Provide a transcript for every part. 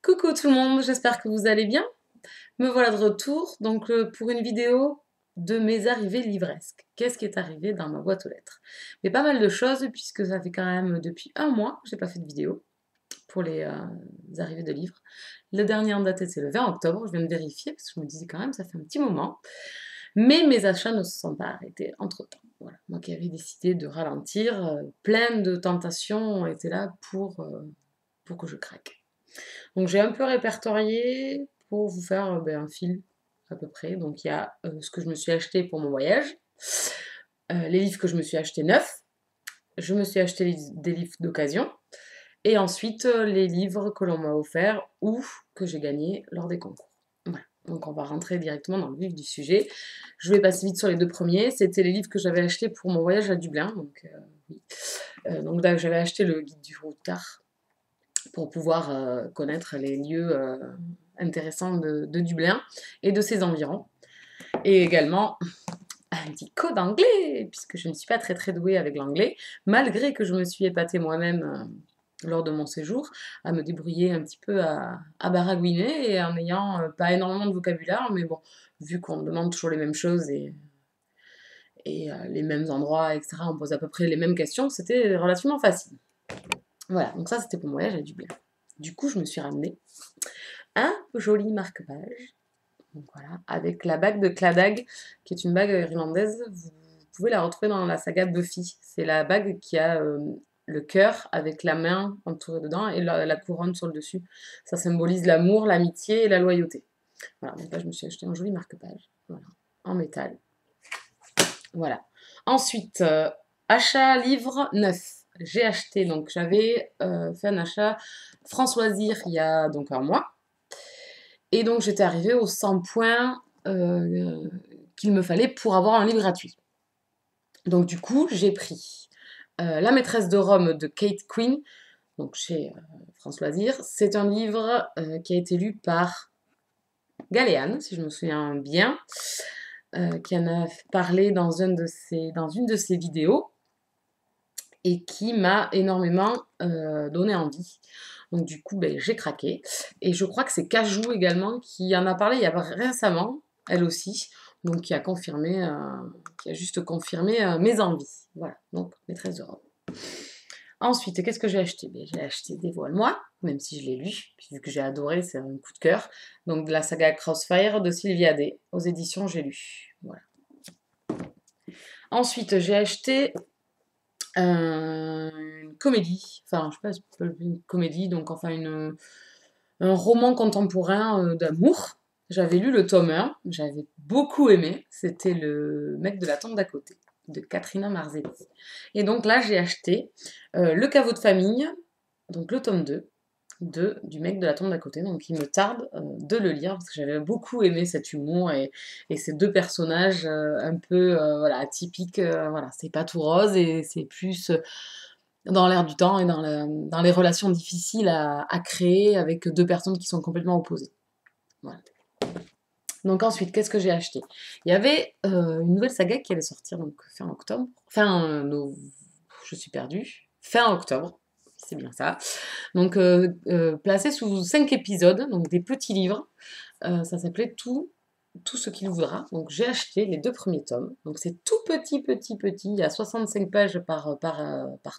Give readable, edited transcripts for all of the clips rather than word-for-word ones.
Coucou tout le monde, j'espère que vous allez bien. Me voilà de retour donc pour une vidéo de mes arrivées livresques. Qu'est-ce qui est arrivé dans ma boîte aux lettres? Mais pas mal de choses puisque ça fait quand même depuis un mois que j'ai pas fait de vidéo pour les arrivées de livres. Le dernier en date c'est le 20 octobre, je viens de vérifier parce que je me disais quand même ça fait un petit moment. Mais mes achats ne se sont pas arrêtés entre-temps. Voilà. Moi qui avais décidé de ralentir, plein de tentations étaient là pour que je craque. Donc j'ai un peu répertorié pour vous faire un fil à peu près. Donc il y a ce que je me suis acheté pour mon voyage, les livres que je me suis acheté neufs, je me suis acheté des livres d'occasion, et ensuite les livres que l'on m'a offerts ou que j'ai gagnés lors des concours. Voilà. Donc on va rentrer directement dans le vif du sujet. Je vais passer vite sur les deux premiers. C'était les livres que j'avais achetés pour mon voyage à Dublin. Donc, oui. Donc là, j'avais acheté le guide du routard pour pouvoir connaître les lieux intéressants de Dublin et de ses environs. Et également un petit code d'anglais, puisque je ne suis pas très douée avec l'anglais, malgré que je me suis épatée moi-même lors de mon séjour à me débrouiller un petit peu à baragouiner et en n'ayant pas énormément de vocabulaire, mais bon, vu qu'on demande toujours les mêmes choses et les mêmes endroits, etc., on pose à peu près les mêmes questions, c'était relativement facile. Voilà, donc ça c'était pour mon voyage à Dublin. Du coup, je me suis ramenée un joli marque-page, donc voilà, avec la bague de Cladag, qui est une bague irlandaise. Vous pouvez la retrouver dans la saga Buffy. C'est la bague qui a le cœur avec la main entourée dedans et la couronne sur le dessus. Ça symbolise l'amour, l'amitié et la loyauté. Voilà, donc là, je me suis acheté un joli marque-page, voilà, en métal. Voilà. Ensuite, achat livre neuf. J'ai acheté, donc j'avais fait un achat France Loisirs il y a donc un mois. Et donc j'étais arrivée aux 100 points qu'il me fallait pour avoir un livre gratuit. Donc du coup, j'ai pris La maîtresse de Rome de Kate Quinn, donc chez France Loisirs. C'est un livre qui a été lu par Galéane, si je me souviens bien, qui en a parlé dans une de ses vidéos et qui m'a énormément donné envie. Donc du coup, j'ai craqué. Et je crois que c'est Cajou également qui en a parlé il y a récemment, elle aussi, donc qui a confirmé, qui a juste confirmé mes envies. Voilà, donc maîtresse de robe. Ensuite, qu'est-ce que j'ai acheté? J'ai acheté Dévoile-moi, même si je l'ai lu, vu que j'ai adoré, c'est un coup de cœur. Donc de la saga Crossfire de Sylvia Day, aux éditions J'ai lu. Voilà. Ensuite, j'ai acheté une comédie, enfin, je sais pas si c'est une comédie, donc enfin un roman contemporain d'amour. J'avais lu le tome 1, j'avais beaucoup aimé, c'était Le mec de la tombe d'à côté, de Katrina Marzetti. Et donc là, j'ai acheté Le caveau de famille, donc le tome 2, du mec de la tombe d'à côté, donc il me tarde de le lire, parce que j'avais beaucoup aimé cet humour et ces deux personnages un peu voilà, atypiques, voilà, c'est pas tout rose et c'est plus dans l'air du temps et dans les relations difficiles à créer avec deux personnes qui sont complètement opposées. Voilà. Donc ensuite, qu'est-ce que j'ai acheté? Il y avait une nouvelle saga qui allait sortir donc fin octobre. Je suis perdue. Fin octobre, c'est bien ça. Donc placé sous 5 épisodes, donc des petits livres. Ça s'appelait tout ce qu'il voudra. Donc j'ai acheté les 2 premiers tomes. Donc c'est tout petit. Il y a 65 pages par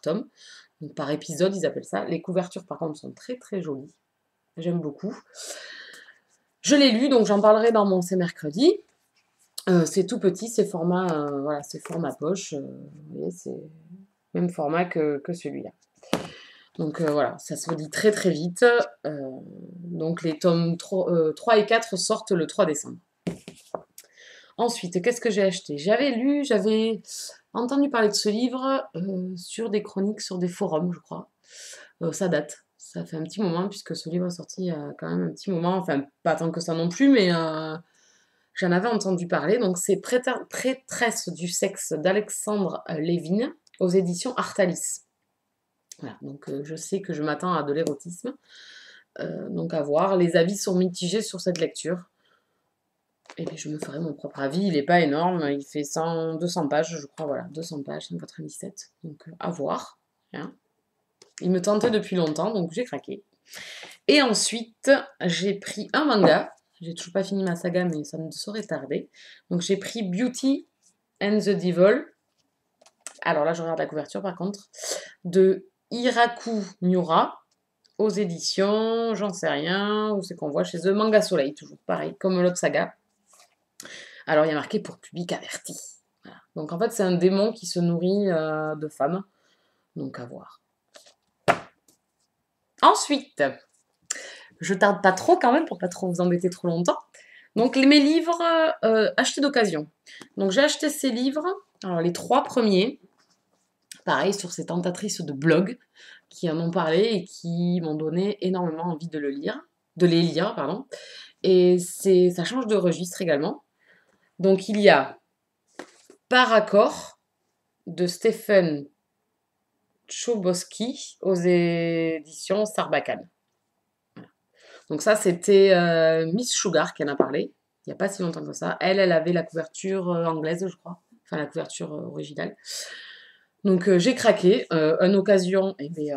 tome. Donc par épisode, ils appellent ça. Les couvertures, par contre, sont très jolies. J'aime beaucoup. Je l'ai lu, donc j'en parlerai dans mon C'est mercredi. C'est tout petit, c'est format, voilà, c'est format poche. Vous voyez, c'est même format que celui-là. Donc voilà, ça se lit très vite. Donc les tomes 3 et 4 sortent le 3 décembre. Ensuite, qu'est-ce que j'ai acheté? J'avais entendu parler de ce livre sur des chroniques, sur des forums, je crois. Ça date. Ça fait un petit moment, puisque ce livre est sorti il y a quand même un petit moment. Enfin, pas tant que ça non plus, mais j'en avais entendu parler. Donc, c'est Prêtresse du sexe d'Alexandre Lévin aux éditions Artalis. Voilà, donc je sais que je m'attends à de l'érotisme. Donc, à voir. Les avis sont mitigés sur cette lecture. Et bien, je me ferai mon propre avis. Il n'est pas énorme. Il fait 200 pages, je crois. Voilà, 200 pages, 197. Donc, à voir. Hein. Il me tentait depuis longtemps, donc j'ai craqué. Et ensuite, j'ai pris un manga. J'ai toujours pas fini ma saga, mais ça ne saurait tarder. Donc j'ai pris Beauty and the Devil. Alors là, je regarde la couverture par contre. De Hiraku Miura. Aux éditions, j'en sais rien. Où c'est qu'on voit chez eux? Manga Soleil, toujours pareil, comme l'autre saga. Alors il y a marqué pour public averti. Voilà. Donc en fait, c'est un démon qui se nourrit de femmes. Donc à voir. Ensuite, je tarde pas trop quand même pour pas trop vous embêter trop longtemps. Donc mes livres achetés d'occasion. Donc j'ai acheté ces livres, alors les 3 premiers, pareil sur ces tentatrices de blog qui en ont parlé et qui m'ont donné énormément envie de les lire, pardon. Et ça change de registre également. Donc il y a Par accord de Stephen Chbosky aux éditions Sarbacane. Donc ça, c'était Miss Sugar qui en a parlé, il n'y a pas si longtemps que ça. Elle avait la couverture anglaise, je crois, enfin la couverture originale. Donc j'ai craqué, une occasion est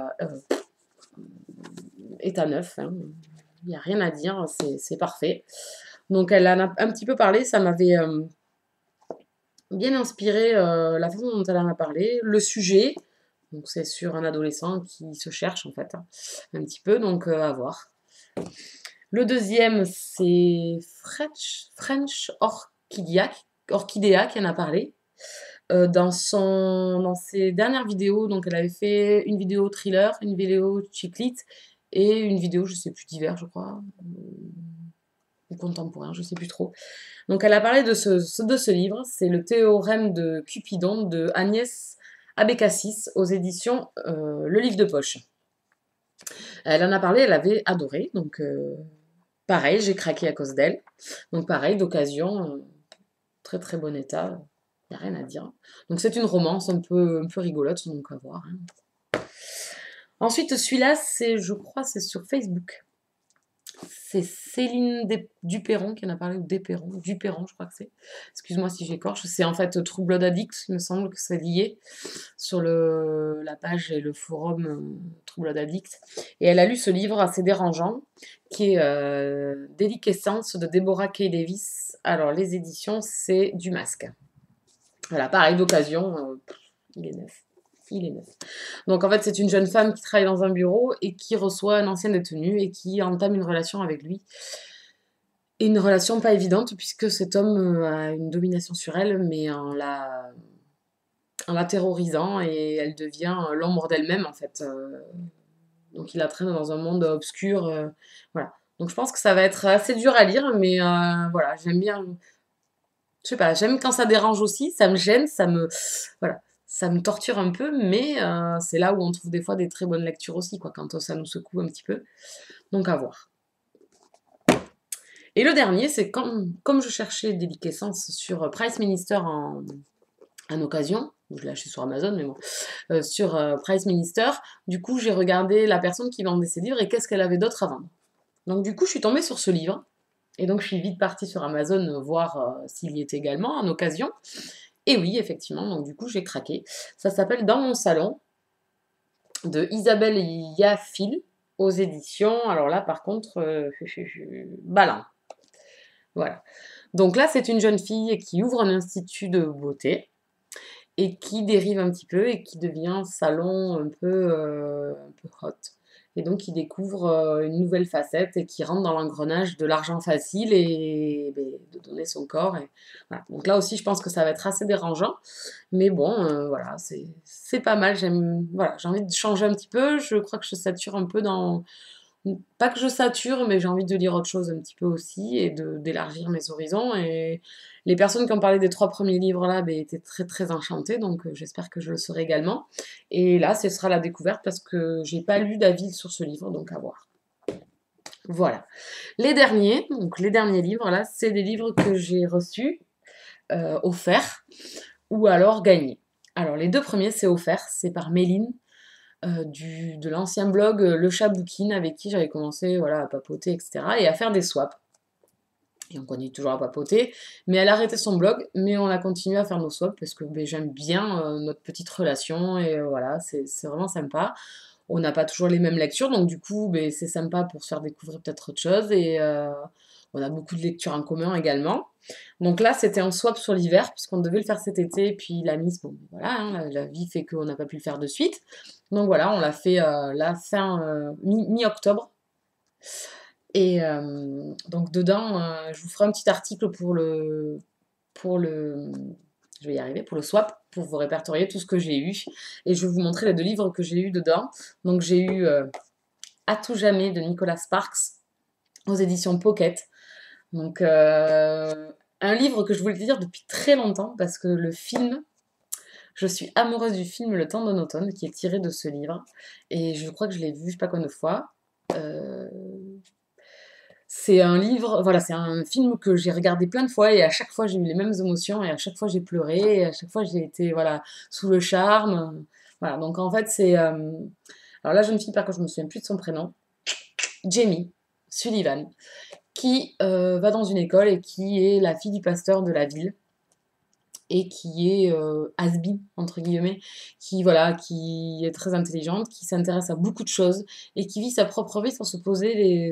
à neuf, hein. Il n'y a rien à dire, c'est parfait. Donc elle en a un petit peu parlé, ça m'avait bien inspiré la façon dont elle en a parlé, le sujet. Donc c'est sur un adolescent qui se cherche en fait, hein, un petit peu, donc à voir. Le deuxième, c'est French Orchidea qui en a parlé. Dans ses dernières vidéos, donc elle avait fait une vidéo thriller, une vidéo chiclite et une vidéo, je sais plus, divers, je crois, ou contemporain, je sais plus trop. Donc elle a parlé de ce livre, c'est le théorème de Cupidon de Agnès Abécassis aux éditions Le Livre de Poche. Elle en a parlé, elle avait adoré, donc pareil, j'ai craqué à cause d'elle. Donc pareil, d'occasion, très très bon état, il n'y a rien à dire. Donc c'est une romance un peu rigolote, donc à voir, hein. Ensuite, celui-là, je crois, c'est sur Facebook. C'est Céline Duperron qui en a parlé, ou Duperron, je crois que c'est. Excuse-moi si j'écorche. C'est en fait True Blood Addict, il me semble que c'est lié sur la page et le forum True Blood Addict. Et elle a lu ce livre assez dérangeant qui est Déliquescence de Deborah K. Davis. Alors, les éditions, c'est du Masque. Voilà, pareil, d'occasion, il est neuf. Il est neuf. Donc en fait, c'est une jeune femme qui travaille dans un bureau et qui reçoit un ancien détenu et qui entame une relation avec lui. Et une relation pas évidente puisque cet homme a une domination sur elle, mais en la terrorisant et elle devient l'ombre d'elle-même en fait. Donc il la traîne dans un monde obscur. Voilà. Donc je pense que ça va être assez dur à lire, mais voilà, j'aime bien. Je sais pas, j'aime quand ça dérange aussi, ça me gêne, voilà, ça me torture un peu, mais c'est là où on trouve des fois des très bonnes lectures aussi, quoi, quand ça nous secoue un petit peu. Donc à voir. Et le dernier, c'est comme je cherchais Déliquescence sur Price Minister en occasion, je l'ai acheté sur Amazon, mais bon, sur Price Minister, du coup j'ai regardé la personne qui vendait ses livres et qu'est-ce qu'elle avait d'autre à vendre. Donc du coup je suis tombée sur ce livre, et donc je suis vite partie sur Amazon voir s'il y était également en occasion. Et oui, effectivement, donc du coup j'ai craqué. Ça s'appelle Dans mon salon de Isabelle Yaffil aux éditions. Alors là par contre, Balin. Voilà. Donc là c'est une jeune fille qui ouvre un institut de beauté et qui dérive un petit peu et qui devient salon un peu hot. Et donc, il découvre une nouvelle facette et qui rentre dans l'engrenage de l'argent facile et de donner son corps. Et, voilà. Donc là aussi, je pense que ça va être assez dérangeant. Mais bon, voilà, c'est pas mal. Voilà, j'ai envie de changer un petit peu. Je crois que je sature un peu dans... Pas que je sature, mais j'ai envie de lire autre chose un petit peu aussi et d'élargir mes horizons. Et les personnes qui ont parlé des 3 premiers livres là étaient très très enchantées, donc j'espère que je le serai également. Et là, ce sera la découverte parce que j'ai pas lu d'avis sur ce livre, donc à voir. Voilà. Les derniers livres là, c'est des livres que j'ai reçus, offerts, ou alors gagnés. Alors les 2 premiers, c'est offert, c'est par Méline. De l'ancien blog Le Chat Bouquine avec qui j'avais commencé voilà, à papoter, etc. et à faire des swaps. Et on continue toujours à papoter, mais elle a arrêté son blog, mais on a continué à faire nos swaps parce que j'aime bien notre petite relation et voilà, c'est vraiment sympa. on n'a pas toujours les mêmes lectures, donc du coup, ben, c'est sympa pour se faire découvrir peut-être autre chose, et on a beaucoup de lectures en commun également. Donc là, c'était en swap sur l'hiver, puisqu'on devait le faire cet été, puis la mise, bon, voilà, hein, la vie fait qu'on n'a pas pu le faire de suite. Donc voilà, on l'a fait la fin mi-octobre. Et donc dedans, je vous ferai un petit article pour le, je vais y arriver, pour le swap, pour vous répertorier tout ce que j'ai eu. Et je vais vous montrer les 2 livres que j'ai eu dedans. Donc j'ai eu À tout jamais de Nicolas Sparks aux éditions Pocket. Donc un livre que je voulais lire depuis très longtemps parce que le film, je suis amoureuse du film Le temps d'un automne qui est tiré de ce livre. Et je crois que je l'ai vu je sais pas combien de fois. Euh, C'est un livre, voilà, c'est un film que j'ai regardé plein de fois et à chaque fois j'ai eu les mêmes émotions et à chaque fois j'ai pleuré et à chaque fois j'ai été, voilà, sous le charme. Voilà, donc en fait c'est... alors la jeune fille, par contre, je me souviens plus de son prénom, Jamie Sullivan, qui va dans une école et qui est la fille du pasteur de la ville et qui est has-been, entre guillemets, qui, voilà, qui est très intelligente, qui s'intéresse à beaucoup de choses et qui vit sa propre vie sans se poser les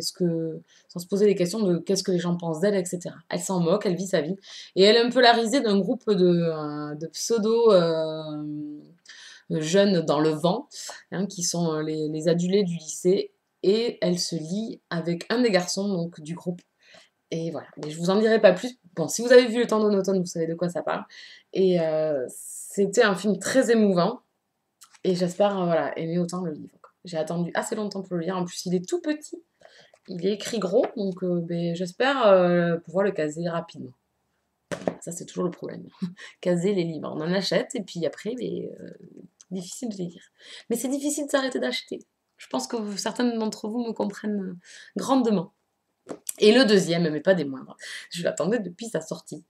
questions de qu'est-ce que les gens pensent d'elle, etc. Elle s'en moque, elle vit sa vie. Et elle est un peu la risée d'un groupe de pseudo jeunes dans le vent, hein, qui sont les adulés du lycée. Et elle se lie avec un des garçons donc, du groupe. Et voilà, mais je vous en dirai pas plus. Bon, si vous avez vu Le temps d'un automne, vous savez de quoi ça parle. Et c'était un film très émouvant. Et j'espère voilà, aimer autant le livre. J'ai attendu assez longtemps pour le lire. En plus, il est tout petit. Il est écrit gros. Donc ben, j'espère pouvoir le caser rapidement. Ça, c'est toujours le problème. Caser les livres. On en achète et puis après, ben, difficile de les lire. Mais c'est difficile de s'arrêter d'acheter. Je pense que certains d'entre vous me comprennent grandement. Et le deuxième, mais pas des moindres, je l'attendais depuis sa sortie.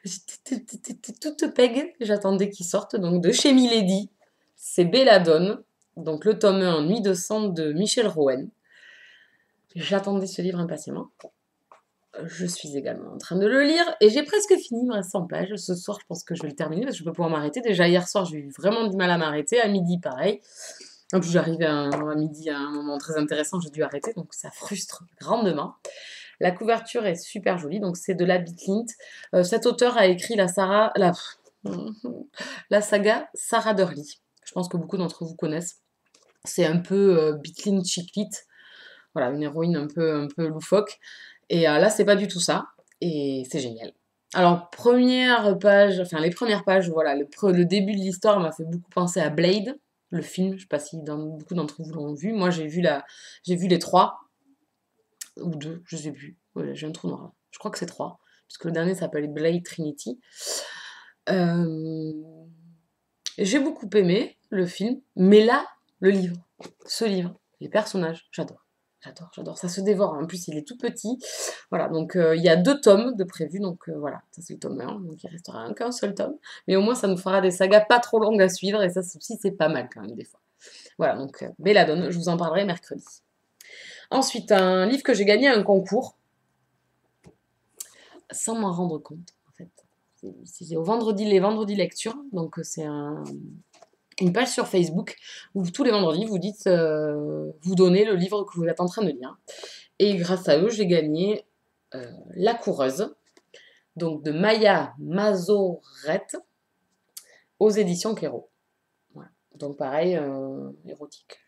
J'étais toute peg, j'attendais qu'il sorte, donc de chez Milady. C'est Belladone, donc le tome 1, Nuit de sang de Michel Rowen. J'attendais ce livre impatiemment. Je suis également en train de le lire et j'ai presque fini, il me reste 100 pages. Ce soir, je pense que je vais le terminer parce que je vais pouvoir m'arrêter. Déjà hier soir, j'ai eu vraiment du mal à m'arrêter. À midi, pareil. En plus, j'arrivais à midi à un moment très intéressant, j'ai dû arrêter, donc ça frustre grandement. La couverture est super jolie, donc c'est de la Bitlint. Cet auteur a écrit la saga Sarah Durley. Je pense que beaucoup d'entre vous connaissent. C'est un peu Bitlint chick lit. Voilà, une héroïne un peu loufoque. Et là, c'est pas du tout ça. Et c'est génial. Alors, première page, enfin les premières pages, voilà, le début de l'histoire m'a fait beaucoup penser à Blade, le film. Je sais pas si beaucoup d'entre vous l'ont vu. Moi, j'ai vu les 3 ou 2, je sais plus. Voilà, j'ai un trou noir. Je crois que c'est 3, puisque le dernier s'appelle Blade Trinity. Euh, J'ai beaucoup aimé le film, mais là, le livre, ce livre, les personnages, j'adore. J'adore, j'adore. Ça se dévore. En plus, il est tout petit. Voilà, donc il y a 2 tomes de prévus. Donc voilà, ça c'est le tome 1. Donc il restera qu'un seul tome. Mais au moins, ça nous fera des sagas pas trop longues à suivre. Et ça aussi, c'est pas mal quand même, des fois. Voilà, donc Belladone, je vous en parlerai mercredi. Ensuite, un livre que j'ai gagné à un concours, sans m'en rendre compte, en fait. C'est les vendredis lecture. Donc c'est une page sur Facebook où tous les vendredis vous dites, vous donnez le livre que vous êtes en train de lire. Et grâce à eux, j'ai gagné La coureuse, donc de Maya Mazorette, aux éditions Kéro. Voilà. Donc pareil, érotique,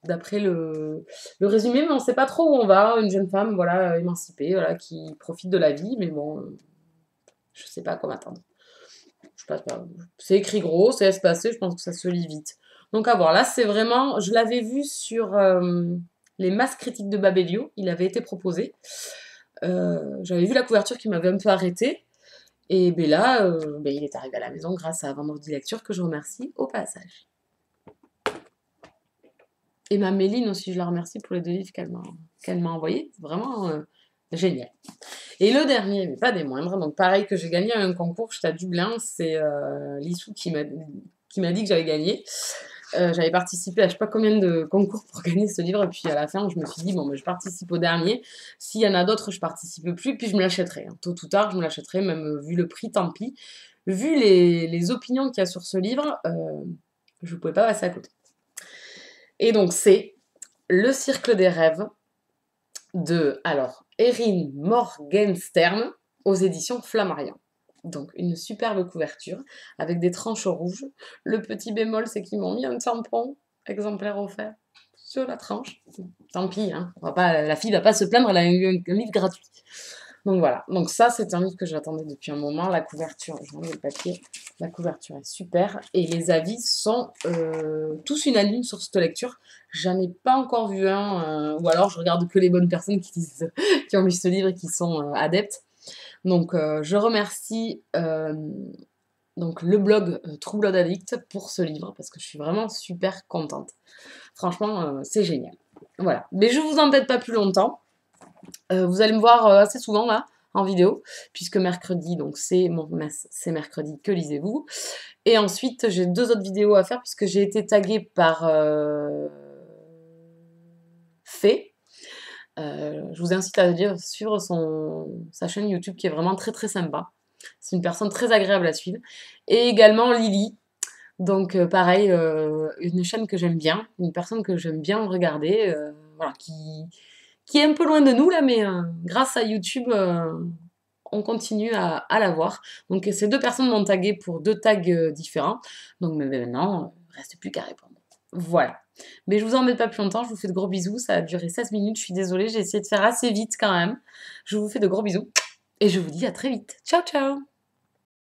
d'après le résumé, mais on ne sait pas trop où on va. Une jeune femme, voilà, émancipée, voilà, qui profite de la vie, mais bon, je ne sais pas à quoi m'attendre. Je passe pas. C'est écrit gros, c'est espacé, je pense que ça se lit vite. Donc à voir, là c'est vraiment, je l'avais vu sur les masses critiques de Babelio, il avait été proposé. J'avais vu la couverture qui m'avait un peu arrêtée. Et ben là, il est arrivé à la maison grâce à Vendredi Lecture, que je remercie au passage. Et ma Méline aussi, je la remercie pour les 2 livres qu'elle m'a envoyés. C'est vraiment génial. Et le dernier, mais pas des moindres, donc pareil que j'ai gagné à un concours, j'étais à Dublin, c'est Lissou qui m'a dit que j'avais gagné. J'avais participé à je sais pas combien de concours pour gagner ce livre, et puis à la fin, je me suis dit, bon, je participe au dernier. S'il y en a d'autres, je participe plus, puis je me l'achèterai. Tôt ou tard, je me l'achèterai, même vu le prix, tant pis. Vu les opinions qu'il y a sur ce livre, je ne pouvais pas passer à côté. Et donc c'est Le Cercle des Rêves de, alors, Erin Morgenstern aux éditions Flammarion. Donc une superbe couverture avec des tranches rouges. Le petit bémol, c'est qu'ils m'ont mis un tampon exemplaire offert sur la tranche. Tant pis, hein, la fille va pas se plaindre, elle a eu un livre gratuit. Donc voilà, donc ça c'est un livre que j'attendais depuis un moment. La couverture, je enlève le papier, la couverture est super et les avis sont tous unanimes sur cette lecture. J'en ai pas encore vu un, ou alors je regarde que les bonnes personnes qui ont lu ce livre et qui sont adeptes. Donc je remercie donc, le blog True Blood Addict pour ce livre parce que je suis vraiment super contente. Franchement, c'est génial. Voilà, mais je vous embête pas plus longtemps. Vous allez me voir assez souvent là en vidéo, puisque mercredi, donc c'est mercredi, que lisez-vous. Et ensuite, j'ai 2 autres vidéos à faire, puisque j'ai été taguée par Fée. Je vous incite à suivre sa chaîne YouTube qui est vraiment très très sympa. C'est une personne très agréable à suivre. Et également Lily. Donc pareil, une chaîne que j'aime bien, une personne que j'aime bien regarder, voilà, qui est un peu loin de nous là, mais grâce à YouTube, on continue à la voir. Donc ces 2 personnes m'ont tagué pour 2 tags différents. Donc mais maintenant, il ne reste plus qu'à répondre. Voilà. Mais je vous embête pas plus longtemps, je vous fais de gros bisous. Ça a duré 16 minutes, je suis désolée, j'ai essayé de faire assez vite quand même. Je vous fais de gros bisous et je vous dis à très vite. Ciao ciao!